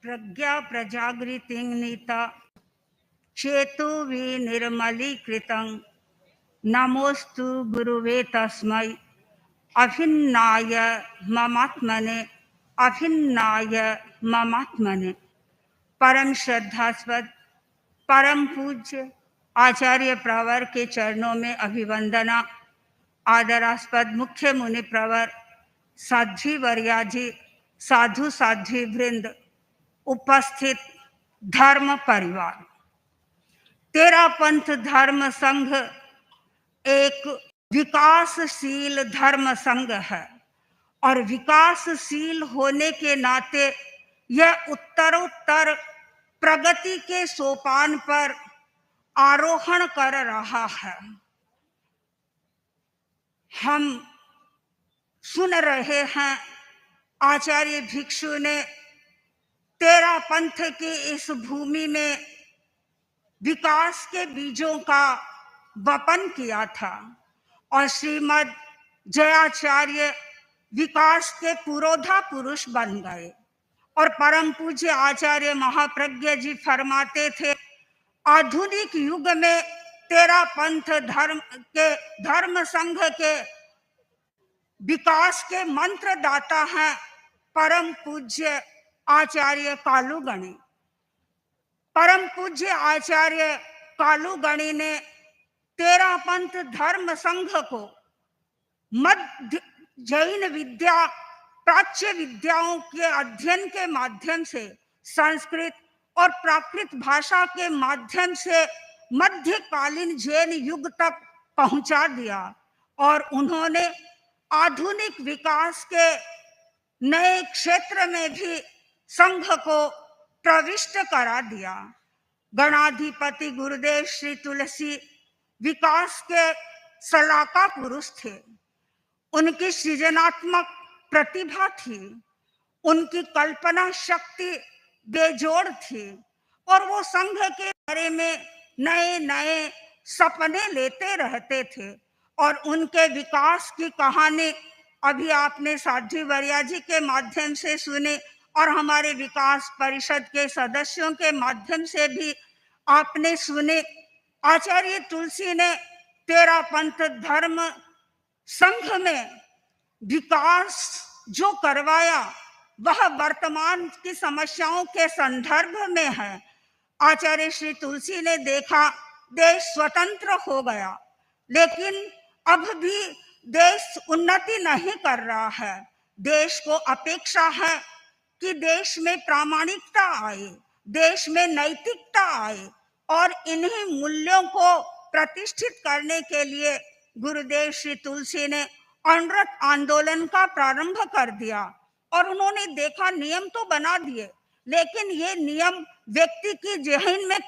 प्रज्ञा प्रजागृतिं नीता चेतु विनिर्मलीकृतं नमोस्तु गुरुवे तस्मै अभिन्नाय ममात्मने अभिन्नाय ममात्मने। परम श्रद्धास्पद परम पूज्य आचार्य प्रवर के चरणों में अभिवंदना। आदरास्पद मुख्य मुनि प्रवर साध्वी वर्याजी, साधु साध्वी वृंद, उपस्थित धर्म परिवार। तेरा पंथ धर्म संघ एक विकासशील धर्म संघ है और विकासशील होने के नाते यह उत्तरोत्तर प्रगति के सोपान पर आरोहण कर रहा है। हम सुन रहे हैं आचार्य भिक्षु ने तेरा पंथ की इस भूमि में विकास के बीजों का वपन किया था और श्रीमद जयाचार्य विकास के पुरोधा पुरुष बन गए। और परम पूज्य आचार्य महाप्रज्ञ जी फरमाते थे, आधुनिक युग में तेरा पंथ धर्म संघ के विकास के मंत्र दाता हैं परम पूज्य आचार्य कालूगणी। परम पूज्य आचार्य कालूगणी ने तेरा पंथ धर्म संघ को मध्य जैन विद्या प्राच्य विद्याओं के अध्ययन के माध्यम से संस्कृत और प्राकृत भाषा के माध्यम से मध्यकालीन जैन युग तक पहुंचा दिया और उन्होंने आधुनिक विकास के नए क्षेत्र में भी संघ को प्रविष्ट करा दिया। गणाधिपति गुरुदेव श्री तुलसी विकास के सलाका पुरुष थे। उनकी सृजनात्मक प्रतिभा थी, उनकी कल्पना शक्ति बेजोड़ थी और वो संघ के बारे में नए नए सपने लेते रहते थे। और उनके विकास की कहानी अभी आपने साध्वी वर्या जी के माध्यम से सुनी और हमारे विकास परिषद के सदस्यों के माध्यम से भी आपने सुने। आचार्य तुलसी ने तेरा पंथ धर्म संघ में विकास जो करवाया वह वर्तमान की समस्याओं के संदर्भ में है। आचार्य श्री तुलसी ने देखा देश स्वतंत्र हो गया, लेकिन अब भी देश उन्नति नहीं कर रहा है। देश को अपेक्षा है कि देश में प्रामाणिकता आए, देश में नैतिकता आए और इन्हीं मूल्यों को प्रतिष्ठित करने के लिए गुरुदेव श्री तुलसी ने अनवरत आंदोलन का प्रारंभ कर दिया। और उन्होंने देखा नियम तो बना दिए, लेकिन ये नियम व्यक्ति की जहन में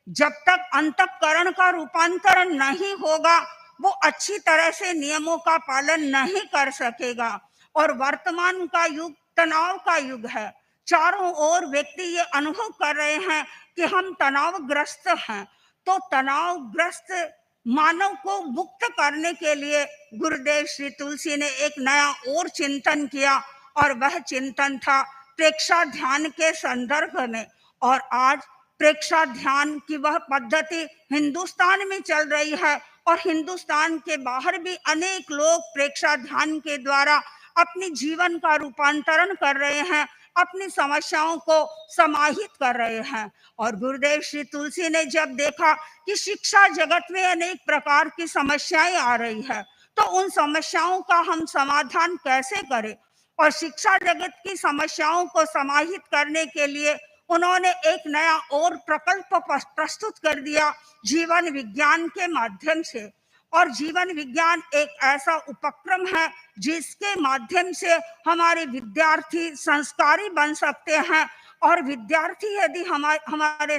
जब तक अंतःकरण का रूपांतरण नहीं होगा वो अच्छी तरह से नियमों का पालन नहीं कर सकेगा। और वर्तमान का युग तनाव का युग है। चारों ओर व्यक्ति ये अनुभव कर रहे हैं कि हम तनावग्रस्त हैं। तो तनावग्रस्त मानव को मुक्त करने के लिए गुरुदेव श्री तुलसी ने एक नया और चिंतन किया और वह चिंतन था प्रेक्षा ध्यान के संदर्भ में। और आज प्रेक्षा ध्यान की वह पद्धति हिंदुस्तान में चल रही है और हिंदुस्तान के बाहर भी अनेक लोग प्रेक्षा ध्यान के द्वारा अपनी जीवन का रूपांतरण कर रहे हैं, अपनी समस्याओं को समाहित कर रहे हैं। और गुरुदेव श्री तुलसी ने जब देखा कि शिक्षा जगत में अनेक प्रकार की समस्याएं आ रही है तो उन समस्याओं का हम समाधान कैसे करें, और शिक्षा जगत की समस्याओं को समाहित करने के लिए उन्होंने एक नया और प्रकल्प प्रस्तुत कर दिया जीवन विज्ञान के माध्यम से। और जीवन विज्ञान एक ऐसा उपक्रम है जिसके माध्यम से हमारे विद्यार्थी संस्कारी बन सकते हैं और विद्यार्थी यदि हमारे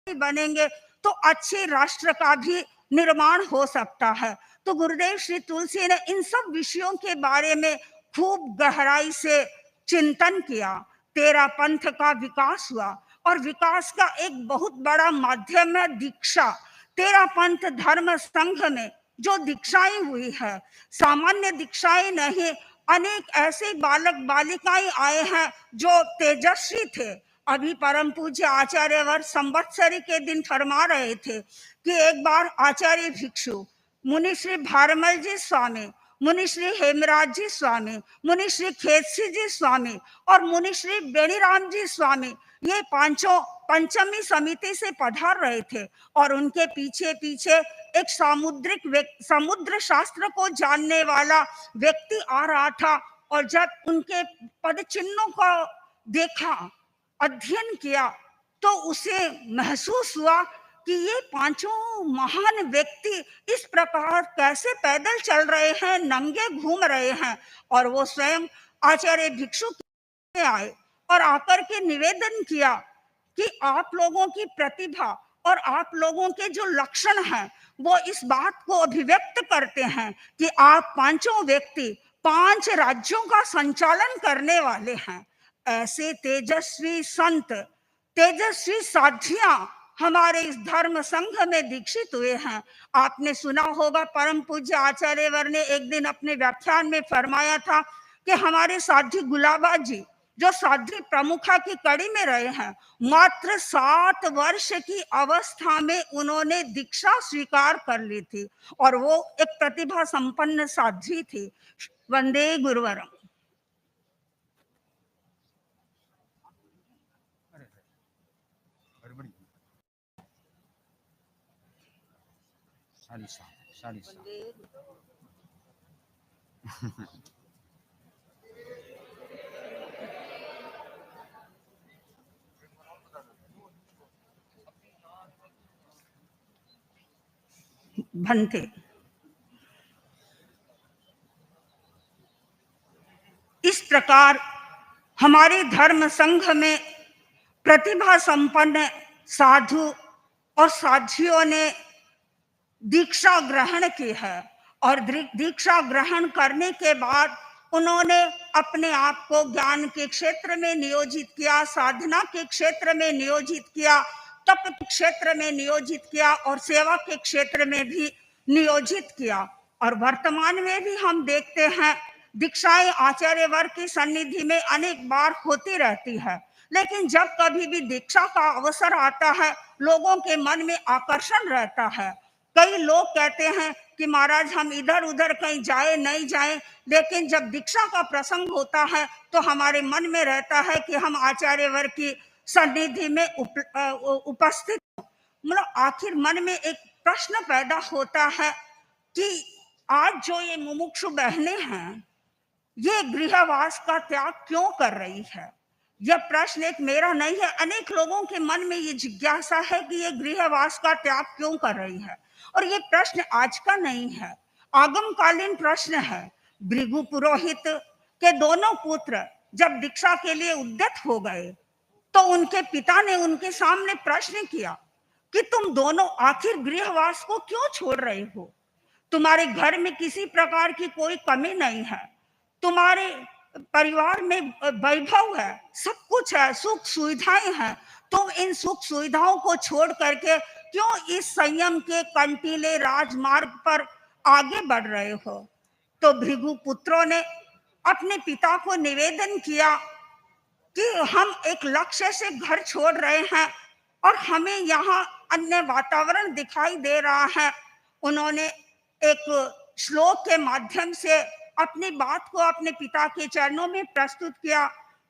बनेंगे तो अच्छे राष्ट्र का भी निर्माण हो सकता है। तो गुरुदेव श्री तुलसी ने इन सब विषयों के बारे में खूब गहराई से चिंतन किया। तेरा पंथ का विकास हुआ और विकास का एक बहुत बड़ा माध्यम है दीक्षा। तेरा पंथ धर्म संघ में जो दीक्षाएं हुई है सामान्य दीक्षाएं नहीं, अनेक ऐसे बालक बालिकाएं आए हैं जो तेजस्वी थे। अभी परम पूज्य आचार्यवर संवत्सरी के दिन फरमा रहे थे कि एक बार आचार्य भिक्षु मुनि श्री भारमल जी स्वामी, मुनि श्री हेमराज जी स्वामी, मुनि श्री खेतसी जी स्वामी और मुनि श्री बेणीराम जी स्वामी, ये पांचों पंचमी समिति से पधार रहे थे और उनके पीछे पीछे एक समुद्र शास्त्र को जानने वाला व्यक्ति आ रहा था। और जब उनके पद चिन्हों को देखा, अध्ययन किया, तो उसे महसूस हुआ कि ये पांचों महान व्यक्ति इस प्रकार कैसे पैदल चल रहे हैं, नंगे घूम रहे हैं। और वो स्वयं आचार्य भिक्षु के आए और आकर के निवेदन किया कि आप लोगों की प्रतिभा और आप लोगों के जो लक्षण हैं वो इस बात को अभिव्यक्त करते हैं कि आप पांचों व्यक्ति 5 राज्यों का संचालन करने वाले हैं। ऐसे तेजस्वी संत, तेजस्वी साधियां हमारे इस धर्म संघ में दीक्षित हुए हैं। आपने सुना होगा परम पूज्य आचार्यवर ने एक दिन अपने व्याख्यान में फरमाया था कि हमारे साध्वी गुलाबा जी जो साध्वी प्रमुखा की कड़ी में रहे हैं, मात्र 7 वर्ष की अवस्था में उन्होंने दीक्षा स्वीकार कर ली थी और वो एक प्रतिभा संपन्न साध्वी थी। वंदे गुरुवरम। भंते। इस प्रकार हमारे धर्म संघ में प्रतिभा संपन्न साधु और साध्वियों ने दीक्षा ग्रहण की है और दीक्षा ग्रहण करने के बाद उन्होंने अपने आप को ज्ञान के क्षेत्र में नियोजित किया, साधना के क्षेत्र में नियोजित किया, तप के क्षेत्र में नियोजित किया और सेवा के क्षेत्र में भी नियोजित किया। और वर्तमान में भी हम देखते हैं दीक्षाएं आचार्य वर्ग की सन्निधि में अनेक बार होती रहती है, लेकिन जब कभी भी दीक्षा का अवसर आता है लोगों के मन में आकर्षण रहता है। कई लोग कहते हैं कि महाराज हम इधर उधर कहीं जाए नहीं जाए, लेकिन जब दीक्षा का प्रसंग होता है तो हमारे मन में रहता है कि हम आचार्य वर्ग की सन्निधि में उपस्थित। मतलब आखिर मन में एक प्रश्न पैदा होता है कि आज जो ये मुमुक्षु बहनें हैं ये गृहवास का त्याग क्यों कर रही है। यह प्रश्न एक मेरा नहीं है, अनेक लोगों के मन में ये जिज्ञासा है कि ये गृहवास का त्याग क्यों कर रही है। और ये प्रश्न आज का नहीं है, आगमकालीन प्रश्न है। भृगु पुरोहित के दोनों पुत्र जब दीक्षा के लिए उद्यत हो गए तो उनके पिता ने उनके सामने प्रश्न किया कि तुम दोनों आखिर गृहवास को क्यों छोड़ रहे हो। तुम्हारे घर में किसी प्रकार की कोई कमी नहीं है, तुम्हारे परिवार में वैभव है, सब कुछ है, सुख सुविधाएं हैं, तुम इन सुख सुविधाओं को छोड़ करके क्यों इस संयम के कंटीले राजमार्ग पर आगे बढ़ रहे हो। तो भृगु पुत्रों ने अपने पिता को निवेदन किया कि हम एक लक्ष्य से घर छोड़ रहे हैं और हमें यहाँ अन्य वातावरण दिखाई दे रहा है। उन्होंने एक श्लोक के माध्यम से अपनी बात को अपने पिता के चरणों में प्रस्तुत किया।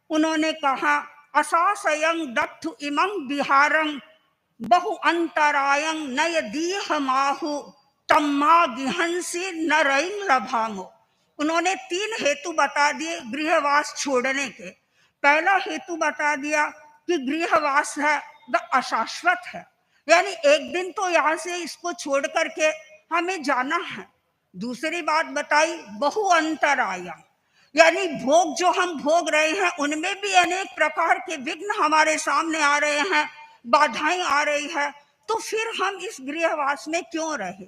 उन्होंने कहा, असासयं दत्थु इमं विहारं बहु अंतरायं नय दीह माहु तम्मा गिहंसी नरैं लभामो। उन्होंने 3 हेतु बता दिए गृहवास छोड़ने के। पहला हेतु बता दिया कि गृहवास है वह अशाश्वत है, यानी एक दिन तो यहाँ से इसको छोड़ करके हमें जाना है। दूसरी बात बताई बहु अंतरायं, यानी भोग जो हम भोग रहे हैं उनमें भी अनेक प्रकार के विघ्न हमारे सामने आ रहे हैं, बाधाएं आ रही है, तो फिर हम इस गृहवास में क्यों रहे।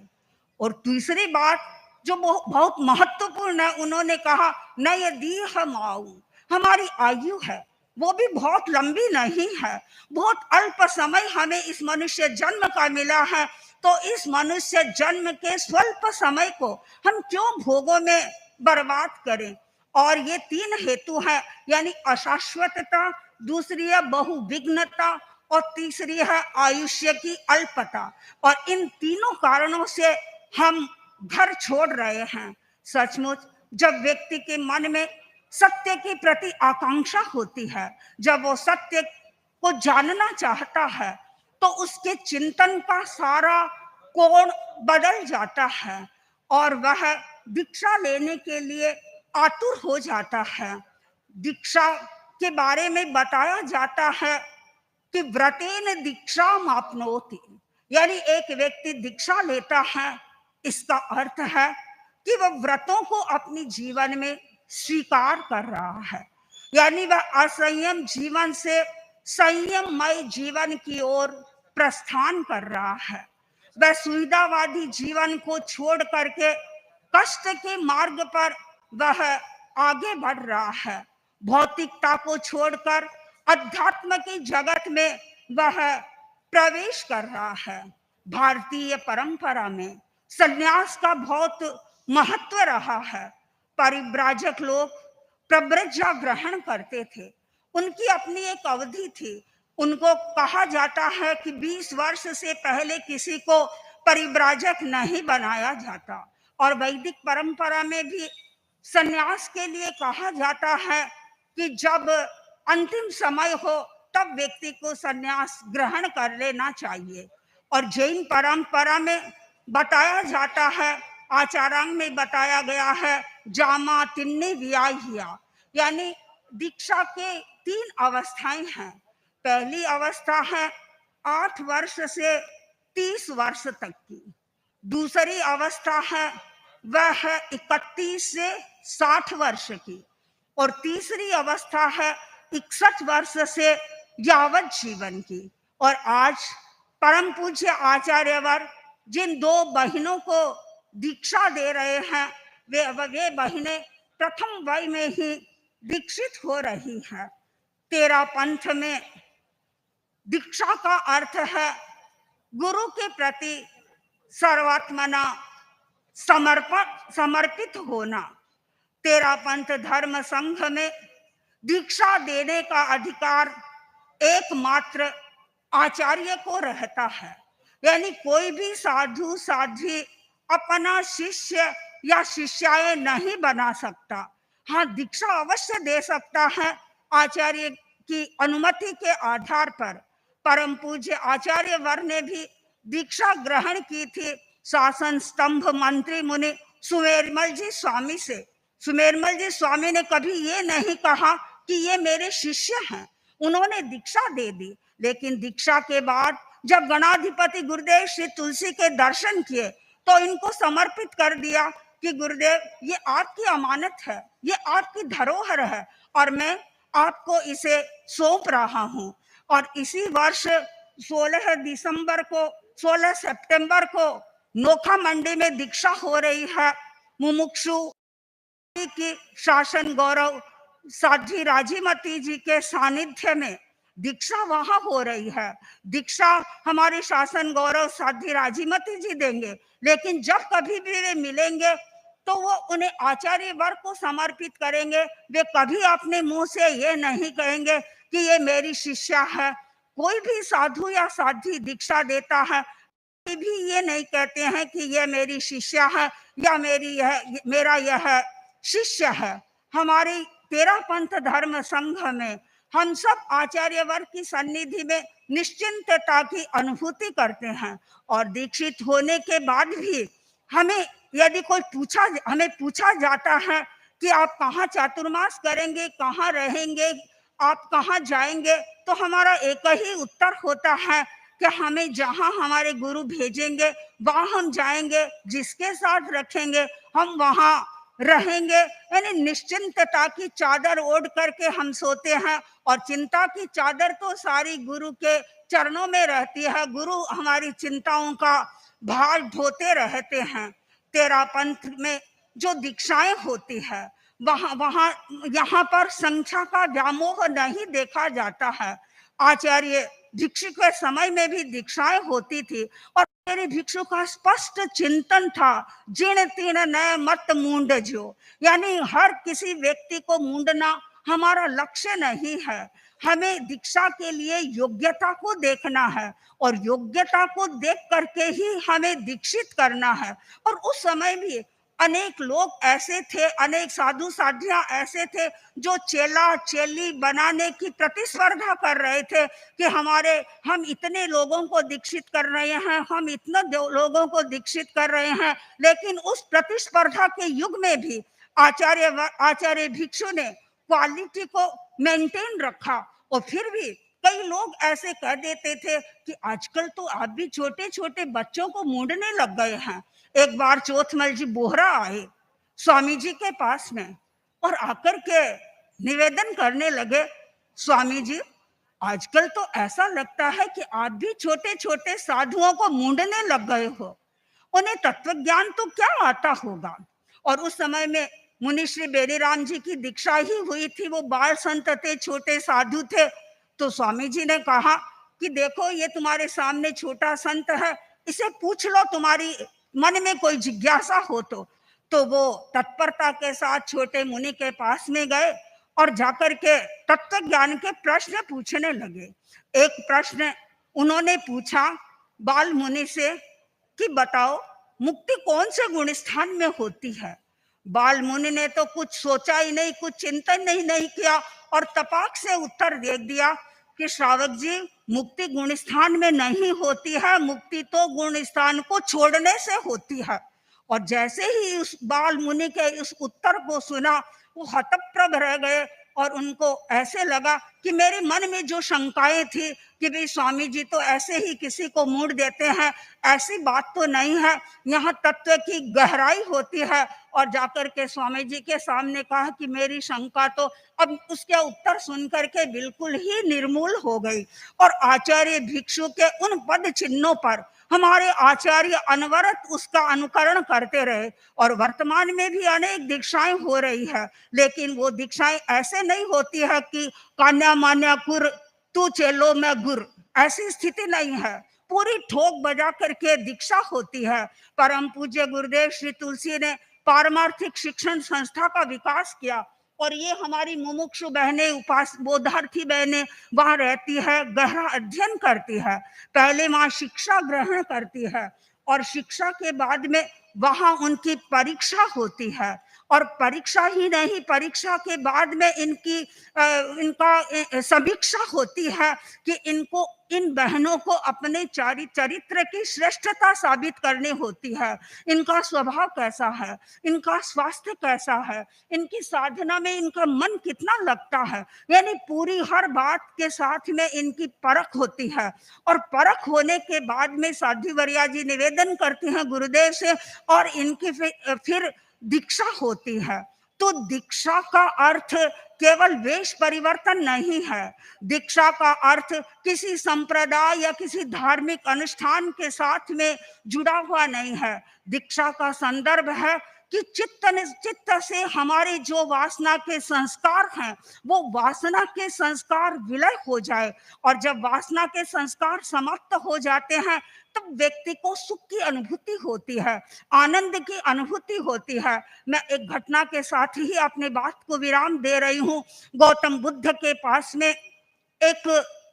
और तीसरी बात जो बहुत महत्वपूर्ण है, उन्होंने कहा नय दीह माऊ, हमारी आयु है वो भी बहुत लंबी नहीं है, बहुत अल्प समय हमें इस मनुष्य जन्म का मिला है, तो इस मनुष्य जन्म के स्वल्प समय को हम क्यों भोगों में बर्बाद करें। और ये तीन हेतु है, यानी अशाश्वतता, दूसरी है बहुविघ्नता और तीसरी है आयुष्य की अल्पता। और इन तीनों कारणों से हम घर छोड़ रहे हैं। सचमुच जब व्यक्ति के मन में सत्य के प्रति आकांक्षा होती है, जब वो सत्य को जानना चाहता है, तो उसके चिंतन का सारा कोण बदल जाता है और वह दीक्षा लेने के लिए आतुर हो जाता है। दीक्षा के बारे में बताया जाता है कि व्रतेन दीक्षा मापनोति, यानी एक व्यक्ति दीक्षा लेता है, इसका अर्थ है कि वह व्रतों को अपनी जीवन में स्वीकार कर रहा है, यानी वह असंयम जीवन से संयममय जीवन की ओर प्रस्थान कर रहा है। वह सुविधावादी जीवन को छोड़ करके कष्ट के मार्ग पर वह आगे बढ़ रहा है। भौतिकता को छोड़कर अध्यात्म की जगत में वह प्रवेश कर रहा है। भारतीय परंपरा में संन्यास का बहुत महत्व रहा है। परिव्राजक लोग प्रव्रज्या ग्रहण करते थे, उनकी अपनी एक अवधि थी। उनको कहा जाता है कि 20 वर्ष से पहले किसी को परिव्राजक नहीं बनाया जाता। और वैदिक परंपरा में भी संन्यास के लिए कहा जाता है कि जब अंतिम समय हो तब व्यक्ति को संन्यास ग्रहण कर लेना चाहिए। और जैन परंपरा में बताया जाता है, आचारांग में बताया गया है, जामा तिन्नी व्याह्या, यानी दीक्षा के 3 अवस्थाएं हैं। पहली अवस्था है 8 वर्ष से 30 वर्ष तक की। दूसरी अवस्था है वह है 31 से 60 वर्ष की। और तीसरी अवस्था है 61 वर्ष से यावत जीवन की। और आज परम पूज्य आचार्यवर जिन 2 बहनों को दीक्षा दे रहे हैं, वे बहनें प्रथम वय में ही दीक्षित हो रही हैं। तेरा पंथ में दीक्षा का अर्थ है गुरु के प्रति सर्वात्मना समर्पित होना। तेरा पंथ धर्म संघ में दीक्षा देने का अधिकार एकमात्र आचार्य को रहता है, यानी कोई भी साधु साध्वी अपना शिष्य या शिष्याएं नहीं बना सकता। हाँ, दीक्षा अवश्य दे सकता है आचार्य की अनुमति के आधार पर। परम पूज्य आचार्य वर ने भी दीक्षा ग्रहण की थी शासन स्तंभ मंत्री मुनि सुमेरमल जी स्वामी से। सुमेरमल जी स्वामी ने कभी ये नहीं कहा कि ये मेरे शिष्य हैं, उन्होंने दीक्षा दे दी। लेकिन दीक्षा के बाद जब गणाधिपति गुरुदेव श्री तुलसी के दर्शन किए तो इनको समर्पित कर दिया कि गुरुदेव, ये आपकी अमानत है, ये आपकी धरोहर है और मैं आपको इसे सौंप रहा हूँ। और इसी वर्ष 16 सितंबर को नोखा मंडी में दीक्षा हो रही है। मुमुक्षु की शासन गौरव साध्वी राजीमती जी के सानिध्य में दीक्षा वहां हो रही है। दीक्षा हमारे शासन गौरव साध्वी राजीमती जी देंगे, लेकिन जब कभी भी वे मिलेंगे तो वो उन्हें आचार्य वर्ग को समर्पित करेंगे। वे कभी अपने मुंह से ये नहीं कहेंगे कि ये मेरी शिष्या है। कोई भी साधु या साध्वी दीक्षा देता है, कोई भी ये नहीं कहते हैं कि ये मेरी शिष्या है या मेरा यह शिष्य है। हमारे 13 पंथ धर्म संघ में हम सब आचार्य वर्ग की सन्निधि में निश्चिंतता की अनुभूति करते हैं। और दीक्षित होने के बाद भी हमें यदि हमें पूछा जाता है कि आप कहाँ चातुर्मास करेंगे, कहाँ रहेंगे, आप कहाँ जाएंगे, तो हमारा एक ही उत्तर होता है कि हमें जहाँ हमारे गुरु भेजेंगे वहाँ हम जाएंगे, जिसके साथ रखेंगे हम वहाँ रहेंगे। यानी निश्चिंतता की चादर ओढ़ करके हम सोते हैं और चिंता की चादर तो सारी गुरु के चरणों में रहती है। गुरु हमारी चिंताओं का भार ढोते रहते हैं। तेरा पंथ में जो दीक्षाएं होती है यहाँ पर संख्या का व्यामोह नहीं देखा जाता है। आचार्य दीक्षित के समय में भी दीक्षाएं होती थी और मेरे भिक्षु का स्पष्ट चिंतन था, जिण तिण नए मत मूंड जो, यानी हर किसी व्यक्ति को मूंडना हमारा लक्ष्य नहीं है। हमें दीक्षा के लिए योग्यता को देखना है और योग्यता को देख करके ही हमें दीक्षित करना है। और उस समय भी अनेक लोग ऐसे थे, अनेक साधु साधियां ऐसे थे जो चेला चेली बनाने की प्रतिस्पर्धा कर रहे थे कि हम इतने लोगों को दीक्षित कर रहे हैं, हम इतने लोगों को दीक्षित कर रहे हैं। लेकिन उस प्रतिस्पर्धा के युग में भी आचार्य भिक्षु ने क्वालिटी को मेंटेन रखा। और फिर भी कई लोग ऐसे कह देते थे कि आजकल तो आप भी छोटे छोटे बच्चों को मूंढने लग गए हैं। एक बार चौथमल जी बोहरा आए स्वामी जी के पास में और आकर के निवेदन करने लगे, स्वामी जी आजकल तो ऐसा लगता है कि आप भी छोटे छोटे साधुओं को मूंढने लग गए हो, उन्हें तत्व ज्ञान तो क्या आता होगा। और उस समय में मुनि श्री बेनीराम जी की दीक्षा ही हुई थी, वो बाल संत थे, छोटे साधु थे। तो स्वामी जी ने कहा कि देखो ये तुम्हारे सामने छोटा संत है, इसे पूछ लो, तुम्हारी मन में कोई जिज्ञासा हो तो वो तत्परता के साथ छोटे मुनि के पास में गए और जाकर के तत्व ज्ञान के प्रश्न पूछने लगे। एक प्रश्न उन्होंने पूछा बाल मुनि से कि बताओ मुक्ति कौन से गुण स्थान में होती है। बाल मुनि ने तो कुछ सोचा ही नहीं, कुछ चिंतन नहीं किया और तपाक से उत्तर दे दिया कि श्रावक जी मुक्ति गुण स्थान में नहीं होती है, मुक्ति तो गुण स्थान को छोड़ने से होती है। और जैसे ही उस बाल मुनि के इस उत्तर को सुना वो हतप्रभ रह गए और उनको ऐसे लगा कि मेरे मन में जो शंकाएं थी कि भाई स्वामी जी तो ऐसे ही किसी को मूड देते हैं, ऐसी बात तो नहीं है, यहाँ तत्व की गहराई होती है। और जाकर के स्वामी जी के सामने कहा कि मेरी शंका तो अब उसके उत्तर सुनकर के बिल्कुल ही निर्मूल हो गई। और आचार्य भिक्षु के उन पद चिन्हों पर हमारे आचार्य अनवरत उसका अनुकरण करते रहे और वर्तमान में भी अनेक दीक्षाएं हो रही है, लेकिन वो दीक्षाएं ऐसे नहीं होती है कि कान्या मान्या कुर तू चेलो मैं गुर, ऐसी स्थिति नहीं है। पूरी ठोक बजा करके दीक्षा होती है। परम पूज्य गुरुदेव श्री तुलसी ने पारमार्थिक शिक्षण संस्था का विकास किया और ये हमारी मुमुक्षु बहनें, उपास बोधार्थी बहनें वहां रहती है, गहरा अध्ययन करती है, पहले वहां शिक्षा ग्रहण करती है और शिक्षा के बाद में वहां उनकी परीक्षा होती है। और परीक्षा ही नहीं, परीक्षा के बाद में इनका समीक्षा होती है कि इनको, इन बहनों को अपने चरित्र की श्रेष्ठता साबित करनी होती है। इनका स्वभाव कैसा है, इनका स्वास्थ्य कैसा है, इनकी साधना में इनका मन कितना लगता है, यानी पूरी हर बात के साथ में इनकी परख होती है। और परख होने के बाद में साध्वीवर्या जी निवेदन करती हैं गुरुदेव से और इनकी फिर दीक्षा होती है। तो दीक्षा का अर्थ केवल वेश परिवर्तन नहीं है, दीक्षा का अर्थ किसी संप्रदाय या किसी धार्मिक अनुष्ठान के साथ में जुड़ा हुआ नहीं है। दीक्षा का संदर्भ है कि चित्त से हमारे जो वासना के संस्कार हैं वो वासना के संस्कार विलय हो जाए और जब वासना के संस्कार समाप्त हो जाते हैं तब व्यक्ति को सुख की अनुभूति होती है, आनंद की अनुभूति होती है। मैं एक घटना के साथ ही अपने बात को विराम दे रही हूँ। गौतम बुद्ध के पास में एक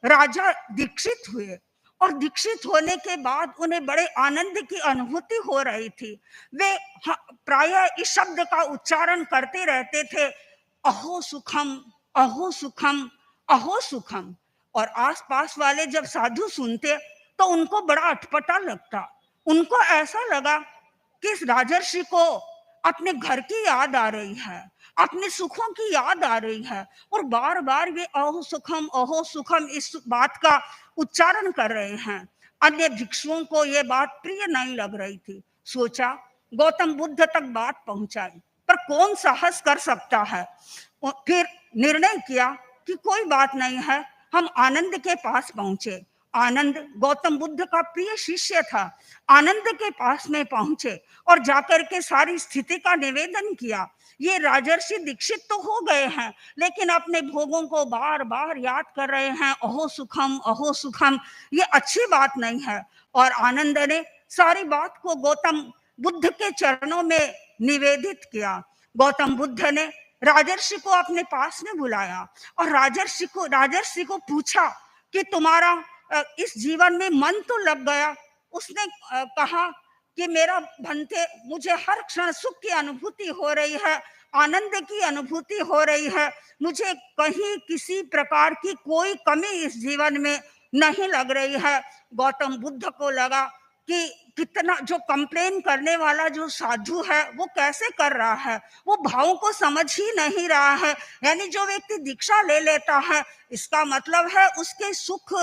राजा दीक्षित हुए और दीक्षित होने के बाद उन्हें बड़े आनंद की अनुभूति हो रही थी। वे प्रायः इस शब्द का उच्चारण करते रहते थे, अहो सुखम, अहो सुखम, अहो सुखम। और आसपास वाले जब साधु सुनते तो उनको बड़ा अटपटा लगता। उनको ऐसा लगा कि इस राजर्षि को अपने घर की याद आ रही है, अपने सुखों की याद आ रही है और बार बार वे अहो सुखम इस बात का उच्चारण कर रहे हैं। अन्य भिक्षुओं को ये बात प्रिय नहीं लग रही थी। सोचा गौतम बुद्ध तक बात पहुंचाई, पर कौन साहस कर सकता है। फिर निर्णय किया कि कोई बात नहीं है, हम आनंद के पास पहुंचे। आनंद गौतम बुद्ध का प्रिय शिष्य था। आनंद के पास में पहुंचे और जाकर के सारी स्थिति का निवेदन किया। ये राजर्षि दीक्षित तो हो गए हैं लेकिन अपने भोगों को बार बार याद कर रहे हैं, अहो सुखम, अहो सुखम, ये अच्छी बात नहीं है। और आनंद ने सारी बात को गौतम बुद्ध के चरणों में निवेदित किया। गौतम बुद्ध ने राजर्षि को अपने पास में बुलाया और राजर्षि को पूछा कि तुम्हारा इस जीवन में मन तो लग गया। उसने कहा कि मेरा भंते, मुझे हर क्षण सुख की अनुभूति हो रही है, आनंद की अनुभूति हो रही है, मुझे कहीं किसी प्रकार की कोई कमी इस जीवन में नहीं लग रही है। गौतम बुद्ध को लगा कि कितना जो कंप्लेन करने वाला जो साधु है वो कैसे कर रहा है, वो भावों को समझ ही नहीं रहा है। यानी जो व्यक्ति दीक्षा ले लेता है, इसका मतलब है उसके सुख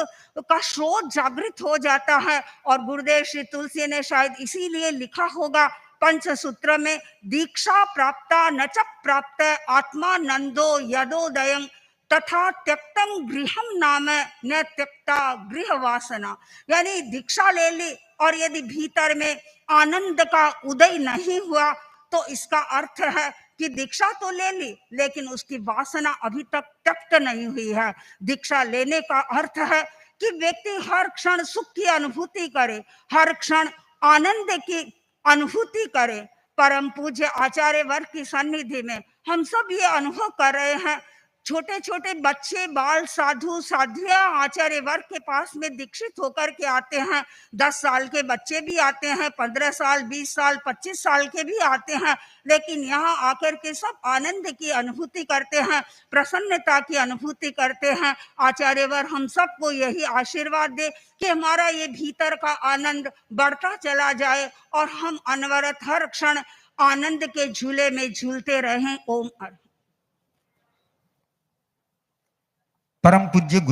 का स्रोत जागृत हो जाता है। और गुरुदेव श्री तुलसी ने शायद इसीलिए लिखा होगा पंचसूत्र में, दीक्षा प्राप्ता न च प्राप्त आत्मानंदो यदोदयं तथा त्यक्तम गृहम नाम न त्यक्ता गृह वासना। यानी दीक्षा ले ली और यदि भीतर में आनंद का उदय नहीं हुआ तो इसका अर्थ है कि दीक्षा तो ले ली लेकिन उसकी वासना अभी तक त्यक्त नहीं हुई है। दीक्षा लेने का अर्थ है कि व्यक्ति हर क्षण सुख की अनुभूति करे, हर क्षण आनंद की अनुभूति करे। परम पूज्य आचार्य वर्ग की सन्निधि में हम सब ये अनुभव कर रहे हैं। छोटे छोटे बच्चे, बाल साधु साध्विया आचार्य वर्ग के पास में दीक्षित होकर के आते हैं। 10 साल के बच्चे भी आते हैं, 15 साल, 20 साल, 25 साल के भी आते हैं, लेकिन यहाँ आकर के सब आनंद की अनुभूति करते हैं, प्रसन्नता की अनुभूति करते हैं। आचार्य वर्ग हम सबको यही आशीर्वाद दे कि हमारा ये भीतर का आनंद बढ़ता चला जाए और हम अनवरत हर क्षण आनंद के झूले में झूलते रहें। ओम। परम पूज्य गुरु